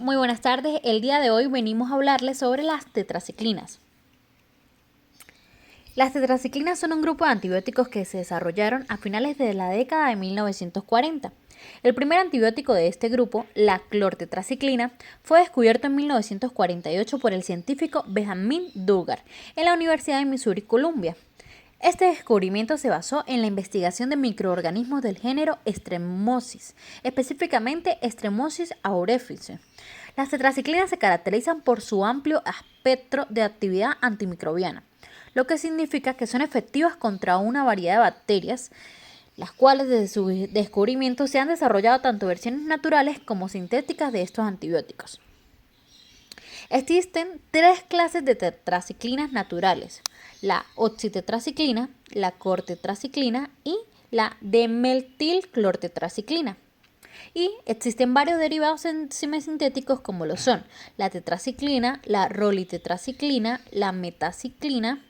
Muy buenas tardes, el día de hoy venimos a hablarles sobre las tetraciclinas. Las tetraciclinas son un grupo de antibióticos que se desarrollaron a finales de la década de 1940. El primer antibiótico de este grupo, la clortetraciclina, fue descubierto en 1948 por el científico Benjamin Duggar en la Universidad de Missouri Columbia. Este descubrimiento se basó en la investigación de microorganismos del género Streptomonas, específicamente Streptomonas auriflorum. Las tetraciclinas se caracterizan por su amplio espectro de actividad antimicrobiana, lo que significa que son efectivas contra una variedad de bacterias, las cuales desde su descubrimiento se han desarrollado tanto versiones naturales como sintéticas de estos antibióticos. Existen tres clases de tetraciclinas naturales: la oxitetraciclina, la clortetraciclina y la dimetilclortetraciclina. Y existen varios derivados semisintéticos como lo son la tetraciclina, la rolitetraciclina, la metaciclina,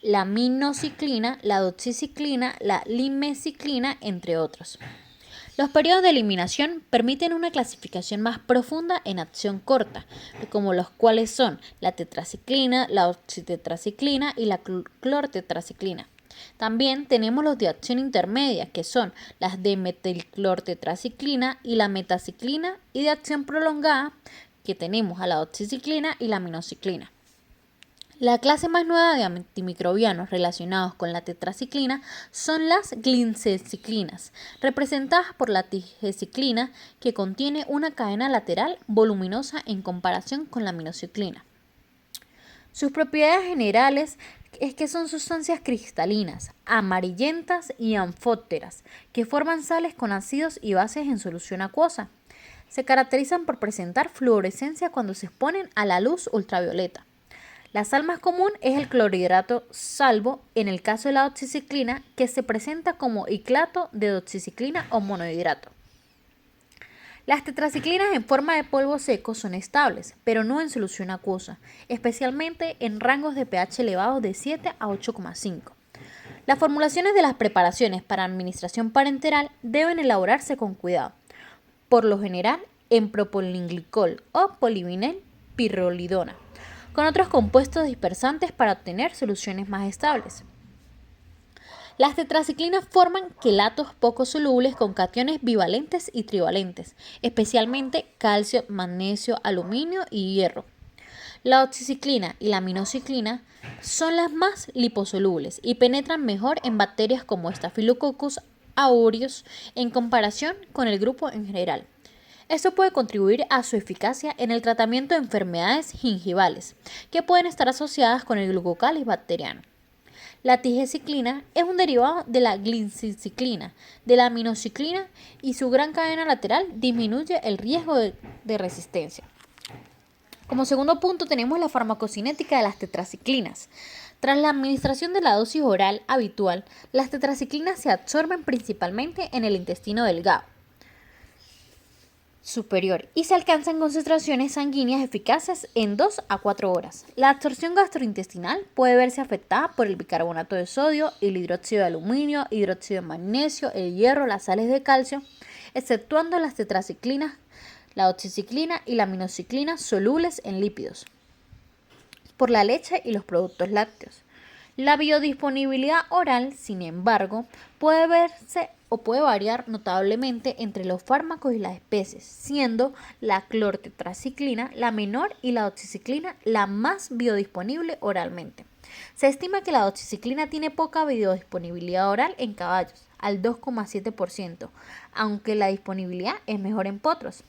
la minociclina, la doxiciclina, la limeciclina, entre otros. Los periodos de eliminación permiten una clasificación más profunda en acción corta, como los cuales son la tetraciclina, la oxitetraciclina y la clortetraciclina. También tenemos los de acción intermedia, que son las de metilclortetraciclina y la metaciclina, y de acción prolongada, que tenemos a la doxiciclina y la minociclina. La clase más nueva de antimicrobianos relacionados con la tetraciclina son las glinceciclinas, representadas por la tigeciclina, que contiene una cadena lateral voluminosa en comparación con la minociclina. Sus propiedades generales es que son sustancias cristalinas, amarillentas y anfóteras, que forman sales con ácidos y bases en solución acuosa. Se caracterizan por presentar fluorescencia cuando se exponen a la luz ultravioleta. La sal más común es el clorhidrato salvo en el caso de la doxiciclina, que se presenta como iclato de doxiciclina o monohidrato. Las tetraciclinas en forma de polvo seco son estables, pero no en solución acuosa, especialmente en rangos de pH elevados de 7 a 8,5. Las formulaciones de las preparaciones para administración parenteral deben elaborarse con cuidado, por lo general en propilenglicol o polivinilpirrolidona, con otros compuestos dispersantes para obtener soluciones más estables. Las tetraciclinas forman quelatos poco solubles con cationes bivalentes y trivalentes, especialmente calcio, magnesio, aluminio y hierro. La oxiciclina y la minociclina son las más liposolubles y penetran mejor en bacterias como Staphylococcus aureus en comparación con el grupo en general. Esto puede contribuir a su eficacia en el tratamiento de enfermedades gingivales, que pueden estar asociadas con el glucocális bacteriano. La tigeciclina es un derivado de la glinciclina, de la minociclina, y su gran cadena lateral disminuye el riesgo de resistencia. Como segundo punto tenemos la farmacocinética de las tetraciclinas. Tras la administración de la dosis oral habitual, las tetraciclinas se absorben principalmente en el intestino delgado superior y se alcanzan concentraciones sanguíneas eficaces en 2 a 4 horas. La absorción gastrointestinal puede verse afectada por el bicarbonato de sodio, el hidróxido de aluminio, hidróxido de magnesio, el hierro, las sales de calcio, exceptuando las tetraciclinas, la oxiciclina y la minociclina solubles en lípidos, por la leche y los productos lácteos. La biodisponibilidad oral, sin embargo, puede verse o puede variar notablemente entre los fármacos y las especies, siendo la clortetraciclina la menor y la doxiciclina la más biodisponible oralmente. Se estima que la doxiciclina tiene poca biodisponibilidad oral en caballos, al 2,7%, aunque la disponibilidad es mejor en potros.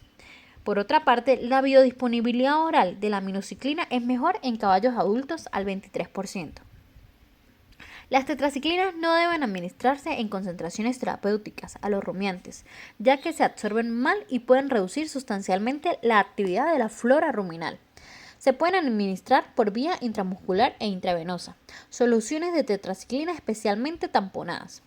Por otra parte, la biodisponibilidad oral de la minociclina es mejor en caballos adultos, al 23%. Las tetraciclinas no deben administrarse en concentraciones terapéuticas a los rumiantes, ya que se absorben mal y pueden reducir sustancialmente la actividad de la flora ruminal. Se pueden administrar por vía intramuscular e intravenosa, soluciones de tetraciclina especialmente tamponadas.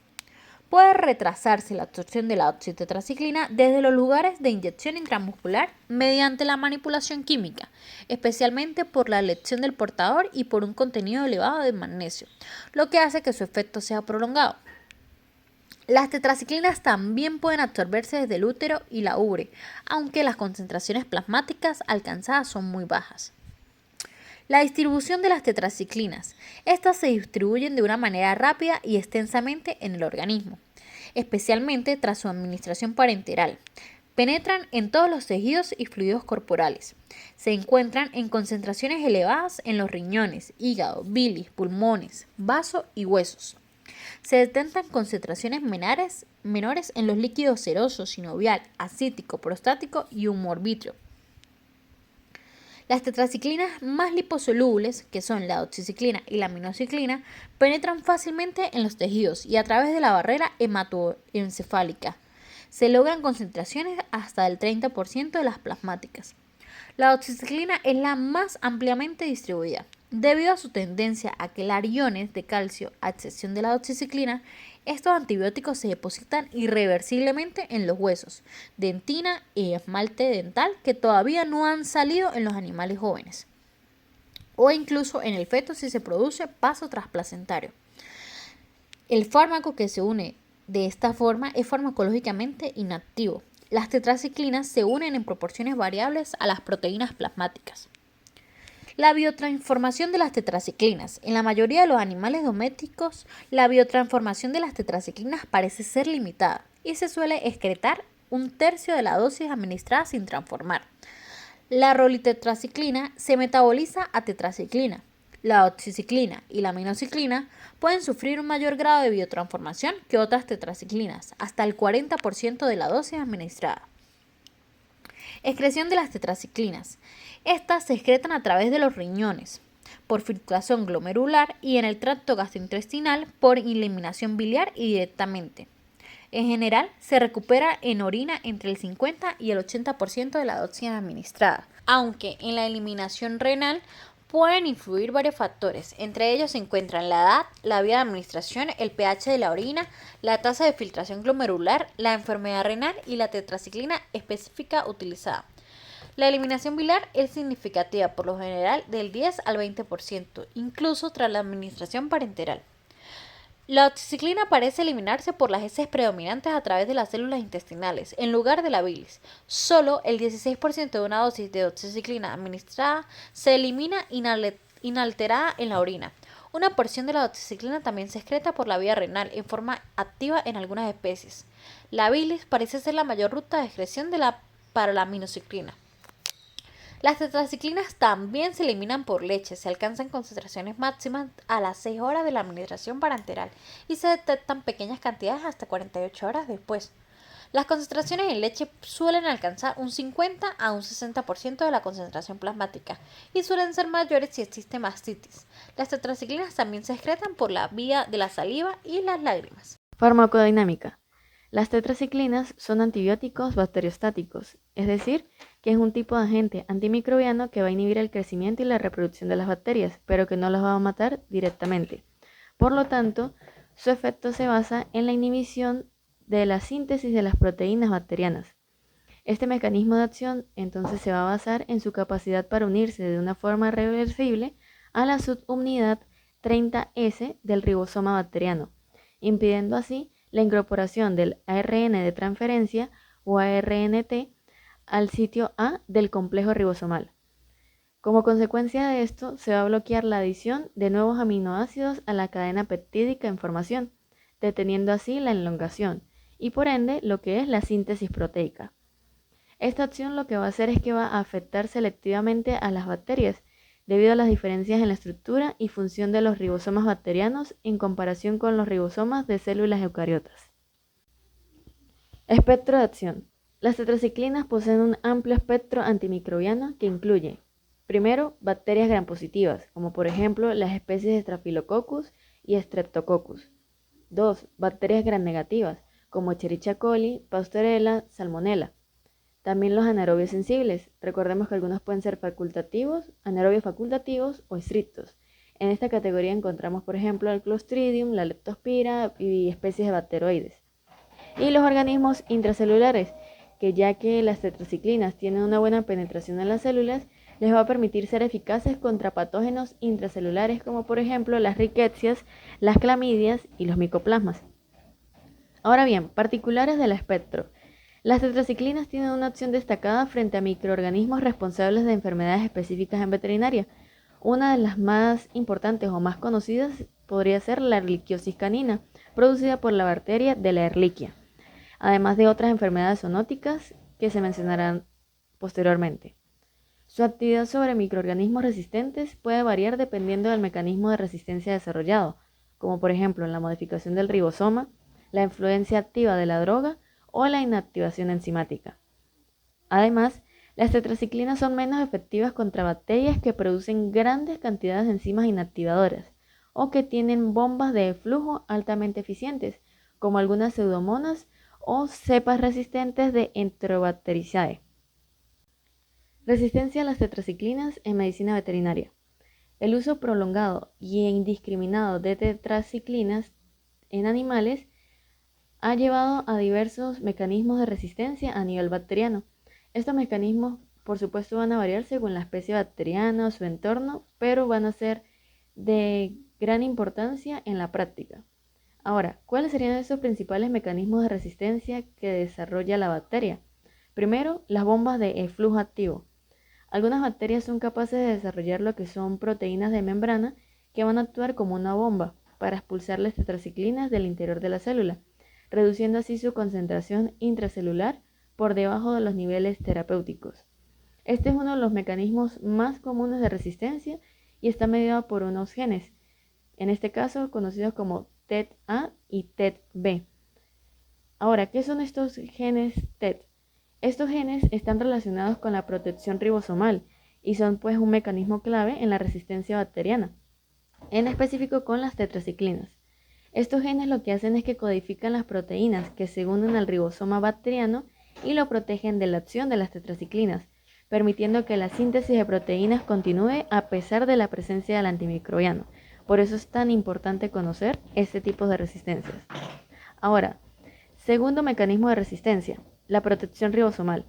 Puede retrasarse la absorción de la oxitetraciclina desde los lugares de inyección intramuscular mediante la manipulación química, especialmente por la elección del portador y por un contenido elevado de magnesio, lo que hace que su efecto sea prolongado. Las tetraciclinas también pueden absorberse desde el útero y la ubre, aunque las concentraciones plasmáticas alcanzadas son muy bajas. La distribución de las tetraciclinas. Estas se distribuyen de una manera rápida y extensamente en el organismo, especialmente tras su administración parenteral. Penetran en todos los tejidos y fluidos corporales. Se encuentran en concentraciones elevadas en los riñones, hígado, bilis, pulmones, vaso y huesos. Se detectan concentraciones menores en los líquidos seroso, sinovial, acítico, prostático y humor vítreo. Las tetraciclinas más liposolubles, que son la doxiciclina y la aminociclina, penetran fácilmente en los tejidos y a través de la barrera hematoencefálica. Se logran concentraciones hasta del 30% de las plasmáticas. La doxiciclina es la más ampliamente distribuida. Debido a su tendencia a quelar iones de calcio, a excepción de la doxiciclina, estos antibióticos se depositan irreversiblemente en los huesos, dentina y esmalte dental que todavía no han salido en los animales jóvenes, o incluso en el feto si se produce paso trasplacentario. El fármaco que se une de esta forma es farmacológicamente inactivo. Las tetraciclinas se unen en proporciones variables a las proteínas plasmáticas. La biotransformación de las tetraciclinas. En la mayoría de los animales domésticos, la biotransformación de las tetraciclinas parece ser limitada y se suele excretar un tercio de la dosis administrada sin transformar. La rolitetraciclina se metaboliza a tetraciclina. La oxiciclina y la aminociclina pueden sufrir un mayor grado de biotransformación que otras tetraciclinas, hasta el 40% de la dosis administrada. Excreción de las tetraciclinas. Estas se excretan a través de los riñones, por filtración glomerular y en el tracto gastrointestinal por eliminación biliar y directamente. En general, se recupera en orina entre el 50 y el 80% de la dosis administrada, aunque en la eliminación renal pueden influir varios factores. Entre ellos se encuentran la edad, la vía de administración, el pH de la orina, la tasa de filtración glomerular, la enfermedad renal y la tetraciclina específica utilizada. La eliminación biliar es significativa, por lo general del 10 al 20%, incluso tras la administración parenteral. La oxiciclina parece eliminarse por las heces predominantes a través de las células intestinales, en lugar de la bilis. Solo el 16% de una dosis de oxiciclina administrada se elimina inalterada en la orina. Una porción de la oxiciclina también se excreta por la vía renal en forma activa en algunas especies. La bilis parece ser la mayor ruta de excreción para la aminociclina. Las tetraciclinas también se eliminan por leche, se alcanzan concentraciones máximas a las 6 horas de la administración parenteral y se detectan pequeñas cantidades hasta 48 horas después. Las concentraciones en leche suelen alcanzar un 50 a un 60% de la concentración plasmática y suelen ser mayores si existe mastitis. Las tetraciclinas también se excretan por la vía de la saliva y las lágrimas. Farmacodinámica. Las tetraciclinas son antibióticos bacteriostáticos, es decir, que es un tipo de agente antimicrobiano que va a inhibir el crecimiento y la reproducción de las bacterias, pero que no las va a matar directamente. Por lo tanto, su efecto se basa en la inhibición de la síntesis de las proteínas bacterianas. Este mecanismo de acción entonces se va a basar en su capacidad para unirse de una forma reversible a la subunidad 30S del ribosoma bacteriano, impidiendo así la incorporación del ARN de transferencia o ARNT al sitio A del complejo ribosomal. Como consecuencia de esto, se va a bloquear la adición de nuevos aminoácidos a la cadena peptídica en formación, deteniendo así la elongación y por ende lo que es la síntesis proteica. Esta acción lo que va a hacer es que va a afectar selectivamente a las bacterias debido a las diferencias en la estructura y función de los ribosomas bacterianos en comparación con los ribosomas de células eucariotas. Espectro de acción. Las tetraciclinas poseen un amplio espectro antimicrobiano que incluye, primero, bacterias gram-positivas, como por ejemplo las especies de Staphylococcus y Streptococcus. 2. Bacterias gram-negativas, como Escherichia coli, Pasteurella, Salmonella. También los anaerobios sensibles. Recordemos que algunos pueden ser facultativos, anaerobios facultativos o estrictos. En esta categoría encontramos, por ejemplo, el Clostridium, la Leptospira y especies de bacteroides. Y los organismos intracelulares, que ya que las tetraciclinas tienen una buena penetración en las células, les va a permitir ser eficaces contra patógenos intracelulares como por ejemplo las rickettsias, las clamidias y los micoplasmas. Ahora bien, particulares del espectro. Las tetraciclinas tienen una acción destacada frente a microorganismos responsables de enfermedades específicas en veterinaria. Una de las más importantes o más conocidas podría ser la Ehrlichiosis canina, producida por la bacteria de la Ehrlichia, además de otras enfermedades zoonóticas que se mencionarán posteriormente. Su actividad sobre microorganismos resistentes puede variar dependiendo del mecanismo de resistencia desarrollado, como por ejemplo la modificación del ribosoma, la influencia activa de la droga o la inactivación enzimática. Además, las tetraciclinas son menos efectivas contra bacterias que producen grandes cantidades de enzimas inactivadoras o que tienen bombas de flujo altamente eficientes, como algunas pseudomonas o cepas resistentes de Enterobacteriaceae. Resistencia a las tetraciclinas en medicina veterinaria. El uso prolongado y indiscriminado de tetraciclinas en animales ha llevado a diversos mecanismos de resistencia a nivel bacteriano. Estos mecanismos, por supuesto, van a variar según la especie bacteriana o su entorno, pero van a ser de gran importancia en la práctica. Ahora, ¿cuáles serían esos principales mecanismos de resistencia que desarrolla la bacteria? Primero, las bombas de flujo activo. Algunas bacterias son capaces de desarrollar lo que son proteínas de membrana que van a actuar como una bomba para expulsar las tetraciclinas del interior de la célula, reduciendo así su concentración intracelular por debajo de los niveles terapéuticos. Este es uno de los mecanismos más comunes de resistencia y está mediado por unos genes, en este caso conocidos como TET-A y TET-B. Ahora, ¿qué son estos genes TET? Estos genes están relacionados con la protección ribosomal y son pues un mecanismo clave en la resistencia bacteriana, en específico con las tetraciclinas. Estos genes lo que hacen es que codifican las proteínas que se unen al ribosoma bacteriano y lo protegen de la acción de las tetraciclinas, permitiendo que la síntesis de proteínas continúe a pesar de la presencia del antimicrobiano. Por eso es tan importante conocer este tipo de resistencias. Ahora, segundo mecanismo de resistencia, la protección ribosomal.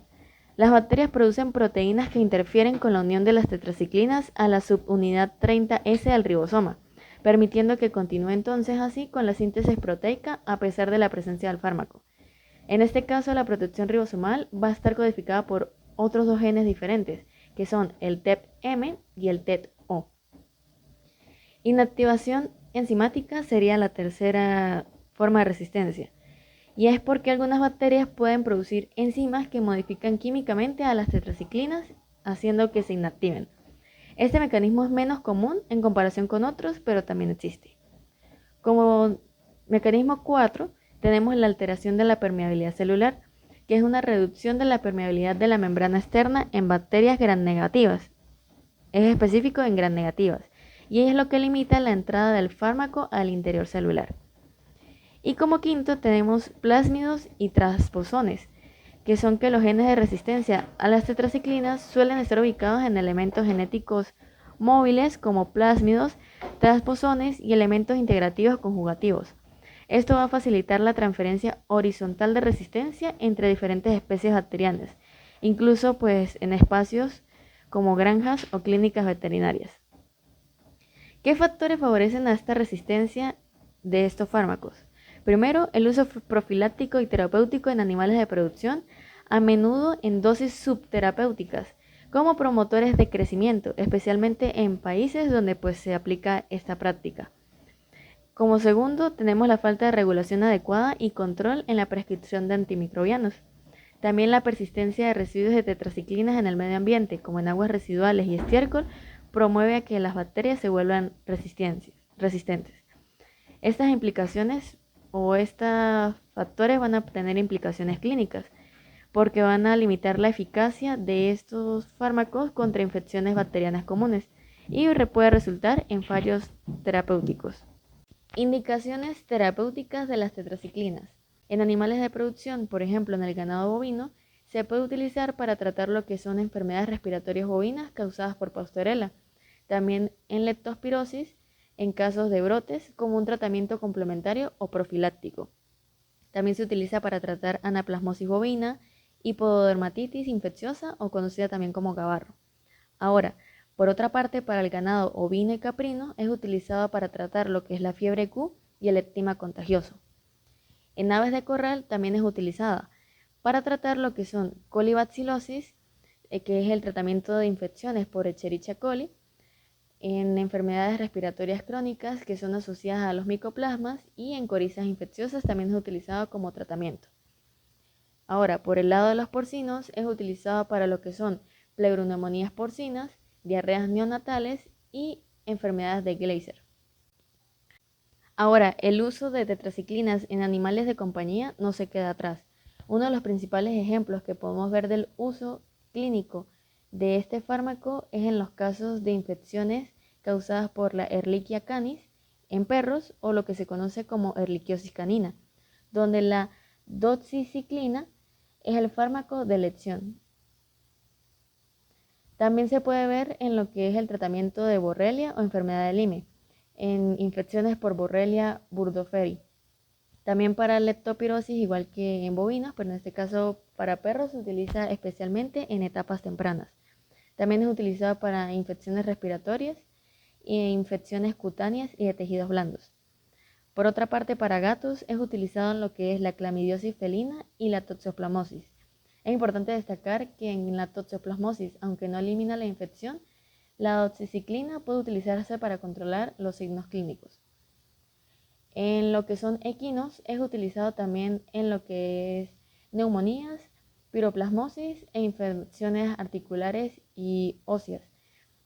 Las bacterias producen proteínas que interfieren con la unión de las tetraciclinas a la subunidad 30S del ribosoma, permitiendo que continúe entonces así con la síntesis proteica a pesar de la presencia del fármaco. En este caso, la protección ribosomal va a estar codificada por otros dos genes diferentes, que son el TEP-M y el TET-O. Inactivación enzimática sería la tercera forma de resistencia, y es porque algunas bacterias pueden producir enzimas que modifican químicamente a las tetraciclinas, haciendo que se inactiven. Este mecanismo es menos común en comparación con otros, pero también existe. Como mecanismo 4, tenemos la alteración de la permeabilidad celular, que es una reducción de la permeabilidad de la membrana externa en bacterias gram negativas. Es específico en gram negativas, y es lo que limita la entrada del fármaco al interior celular. Y como quinto tenemos plásmidos y transposones, que son que los genes de resistencia a las tetraciclinas suelen estar ubicados en elementos genéticos móviles como plásmidos, transposones y elementos integrativos conjugativos. Esto va a facilitar la transferencia horizontal de resistencia entre diferentes especies bacterianas, incluso pues en espacios como granjas o clínicas veterinarias. ¿Qué factores favorecen a esta resistencia de estos fármacos? Primero, el uso profiláctico y terapéutico en animales de producción, a menudo en dosis subterapéuticas, como promotores de crecimiento, especialmente en países donde pues se aplica esta práctica. Como segundo, tenemos la falta de regulación adecuada y control en la prescripción de antimicrobianos. También la persistencia de residuos de tetraciclinas en el medio ambiente, como en aguas residuales y estiércol, promueve a que las bacterias se vuelvan resistentes. Estas implicaciones o estos factores van a tener implicaciones clínicas, porque van a limitar la eficacia de estos fármacos contra infecciones bacterianas comunes y puede resultar en fallos terapéuticos. Indicaciones terapéuticas de las tetraciclinas. En animales de producción, por ejemplo en el ganado bovino, se puede utilizar para tratar lo que son enfermedades respiratorias bovinas causadas por Pasteurella. También en leptospirosis, en casos de brotes, como un tratamiento complementario o profiláctico. También se utiliza para tratar anaplasmosis bovina, hipodermatitis infecciosa o conocida también como cabarro. Ahora, por otra parte, para el ganado ovino y caprino es utilizado para tratar lo que es la fiebre Q y el eczema contagioso. En aves de corral también es utilizada para tratar lo que son colibacillosis, que es el tratamiento de infecciones por Escherichia coli, en enfermedades respiratorias crónicas que son asociadas a los micoplasmas y en corizas infecciosas también es utilizado como tratamiento. Ahora, por el lado de los porcinos, es utilizado para lo que son pleuroneumonías porcinas, diarreas neonatales y enfermedades de Gleiser. Ahora, el uso de tetraciclinas en animales de compañía no se queda atrás. Uno de los principales ejemplos que podemos ver del uso clínico de este fármaco es en los casos de infecciones causadas por la Ehrlichia canis en perros o lo que se conoce como Ehrlichiosis canina, donde la doxiciclina es el fármaco de elección. También se puede ver en lo que es el tratamiento de Borrelia o enfermedad de Lyme, en infecciones por Borrelia burgdorferi. También para leptospirosis, igual que en bovinos, pero en este caso para perros se utiliza especialmente en etapas tempranas. También es utilizado para infecciones respiratorias e infecciones cutáneas y de tejidos blandos. Por otra parte, para gatos es utilizado en lo que es la clamidiosis felina y la toxoplasmosis. Es importante destacar que en la toxoplasmosis, aunque no elimina la infección, la doxiciclina puede utilizarse para controlar los signos clínicos. En lo que son equinos es utilizado también en lo que es neumonías, piroplasmosis e infecciones articulares y óseas.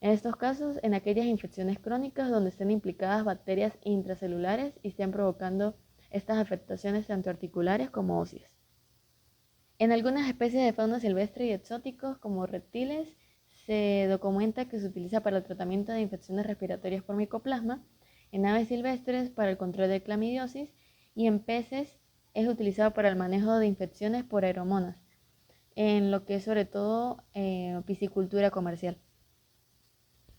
En estos casos, en aquellas infecciones crónicas donde estén implicadas bacterias intracelulares y estén provocando estas afectaciones tanto articulares como óseas. En algunas especies de fauna silvestre y exóticos, como reptiles, se documenta que se utiliza para el tratamiento de infecciones respiratorias por micoplasma, en aves silvestres para el control de clamidiosis y en peces es utilizado para el manejo de infecciones por aeromonas, en lo que es sobre todo piscicultura comercial.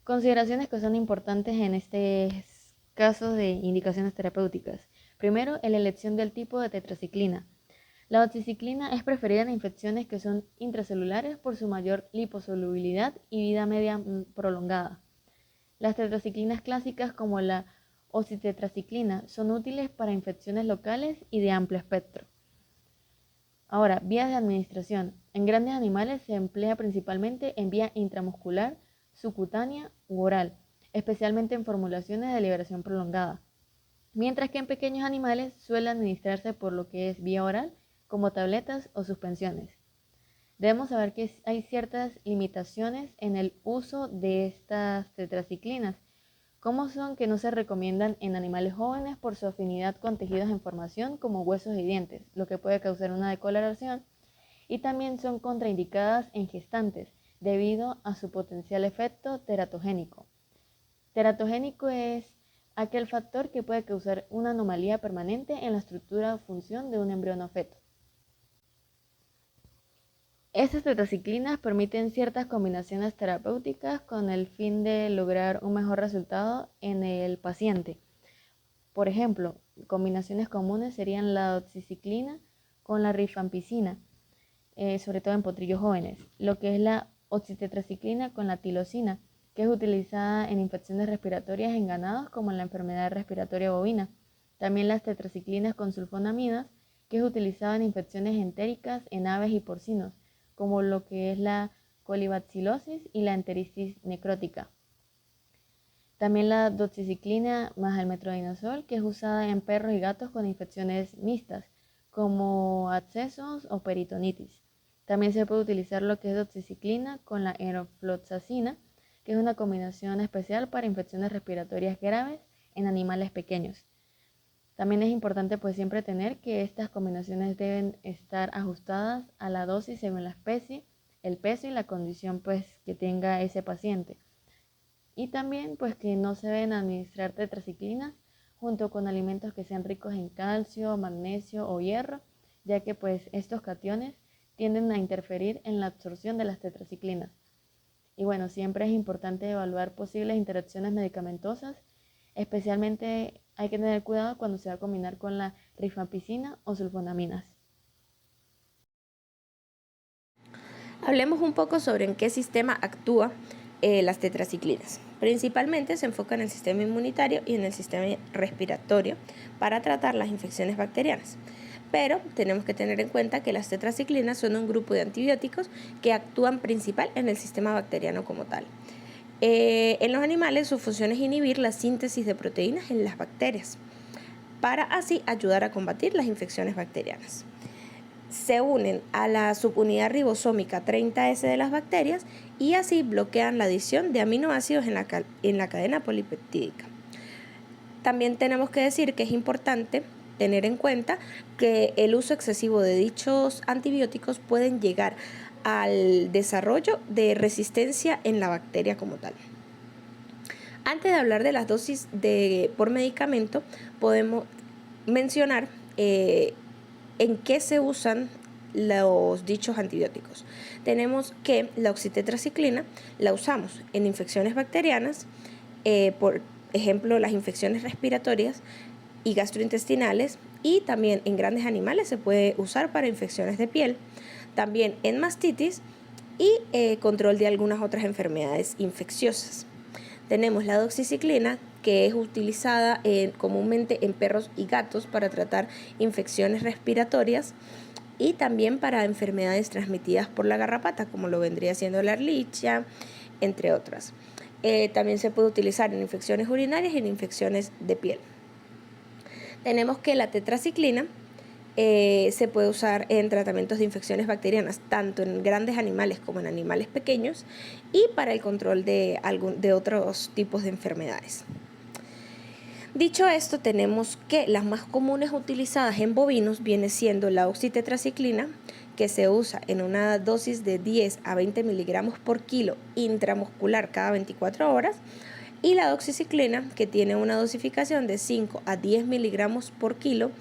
Consideraciones que son importantes en estos casos de indicaciones terapéuticas. Primero, la elección del tipo de tetraciclina. La doxiciclina es preferida en infecciones que son intracelulares por su mayor liposolubilidad y vida media prolongada. Las tetraciclinas clásicas como la ocitetraciclina son útiles para infecciones locales y de amplio espectro. Ahora, vías de administración. En grandes animales se emplea principalmente en vía intramuscular, subcutánea u oral, especialmente en formulaciones de liberación prolongada, mientras que en pequeños animales suele administrarse por lo que es vía oral, como tabletas o suspensiones. Debemos saber que hay ciertas limitaciones en el uso de estas tetraciclinas, como son que no se recomiendan en animales jóvenes por su afinidad con tejidos en formación como huesos y dientes, lo que puede causar una decoloración, y también son contraindicadas en gestantes debido a su potencial efecto teratogénico. Teratogénico es aquel factor que puede causar una anomalía permanente en la estructura o función de un embrión o feto. Estas tetraciclinas permiten ciertas combinaciones terapéuticas con el fin de lograr un mejor resultado en el paciente. Por ejemplo, combinaciones comunes serían la doxiciclina con la rifampicina, sobre todo en potrillos jóvenes, lo que es la oxitetraciclina con la tilosina, que es utilizada en infecciones respiratorias en ganados como en la enfermedad respiratoria bovina. También las tetraciclinas con sulfonamidas, que es utilizada en infecciones entéricas en aves y porcinos, como lo que es la colibacillosis y la enteritis necrótica. También la doxiciclina más el metronidazol, que es usada en perros y gatos con infecciones mixtas, como abscesos o peritonitis. También se puede utilizar lo que es doxiciclina con la enrofloxacina, que es una combinación especial para infecciones respiratorias graves en animales pequeños. También es importante pues siempre tener que estas combinaciones deben estar ajustadas a la dosis según la especie, el peso y la condición pues que tenga ese paciente. Y también pues que no se deben administrar tetraciclinas junto con alimentos que sean ricos en calcio, magnesio o hierro, ya que pues estos cationes tienden a interferir en la absorción de las tetraciclinas. Y bueno, siempre es importante evaluar posibles interacciones medicamentosas, especialmente hay que tener cuidado cuando se va a combinar con la rifampicina o sulfonaminas. Hablemos un poco sobre en qué sistema actúa las tetraciclinas. Principalmente se enfoca en el sistema inmunitario y en el sistema respiratorio para tratar las infecciones bacterianas, pero tenemos que tener en cuenta que las tetraciclinas son un grupo de antibióticos que actúan principal en el sistema bacteriano como tal. En los animales su función es inhibir la síntesis de proteínas en las bacterias, para así ayudar a combatir las infecciones bacterianas. Se unen a la subunidad ribosómica 30S de las bacterias y así bloquean la adición de aminoácidos en la cadena polipeptídica. También tenemos que decir que es importante tener en cuenta que el uso excesivo de dichos antibióticos pueden llegar al desarrollo de resistencia en la bacteria como tal. Antes de hablar de las dosis por medicamento, podemos mencionar en qué se usan los dichos antibióticos. Tenemos que la oxitetraciclina la usamos en infecciones bacterianas, por ejemplo, las infecciones respiratorias y gastrointestinales, y también en grandes animales se puede usar para infecciones de piel, también en mastitis y control de algunas otras enfermedades infecciosas. Tenemos la doxiciclina, que es utilizada comúnmente en perros y gatos para tratar infecciones respiratorias y también para enfermedades transmitidas por la garrapata, como lo vendría siendo la Ehrlichia, entre otras. También se puede utilizar en infecciones urinarias y en infecciones de piel. Tenemos que la tetraciclina se puede usar en tratamientos de infecciones bacterianas, tanto en grandes animales como en animales pequeños, y para el control de otros tipos de enfermedades. Dicho esto, tenemos que las más comunes utilizadas en bovinos viene siendo la oxitetraciclina, que se usa en una dosis de 10 a 20 miligramos por kilo intramuscular cada 24 horas, y la doxiciclina, que tiene una dosificación de 5 a 10 miligramos por kilo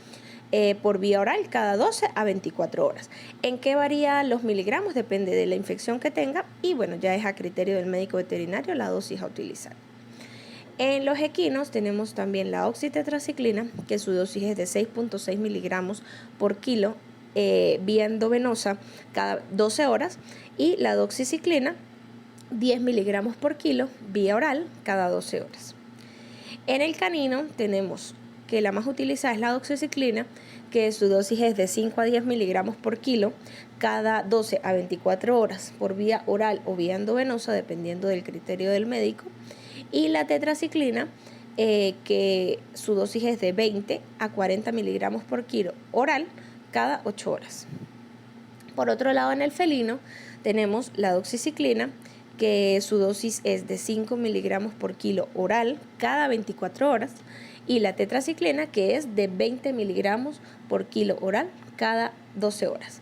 por vía oral cada 12 a 24 horas. ¿En qué varían los miligramos? Depende de la infección que tenga y bueno, ya es a criterio del médico veterinario la dosis a utilizar. En los equinos tenemos también la oxitetraciclina, que su dosis es de 6.6 miligramos por kilo vía endovenosa cada 12 horas, y la doxiciclina 10 miligramos por kilo vía oral cada 12 horas. En el canino tenemos que la más utilizada es la doxiciclina, que su dosis es de 5 a 10 miligramos por kilo cada 12 a 24 horas por vía oral o vía endovenosa, dependiendo del criterio del médico. Y la tetraciclina, que su dosis es de 20 a 40 miligramos por kilo oral cada 8 horas. Por otro lado, en el felino tenemos la doxiciclina, que su dosis es de 5 miligramos por kilo oral cada 24 horas, y la tetraciclina, que es de 20 miligramos por kilo oral cada 12 horas.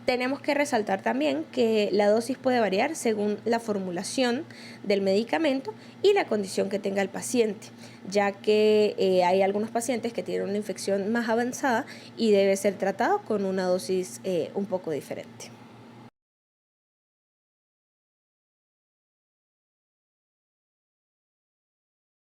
Tenemos que resaltar también que la dosis puede variar según la formulación del medicamento y la condición que tenga el paciente, ya que hay algunos pacientes que tienen una infección más avanzada y debe ser tratado con una dosis un poco diferente.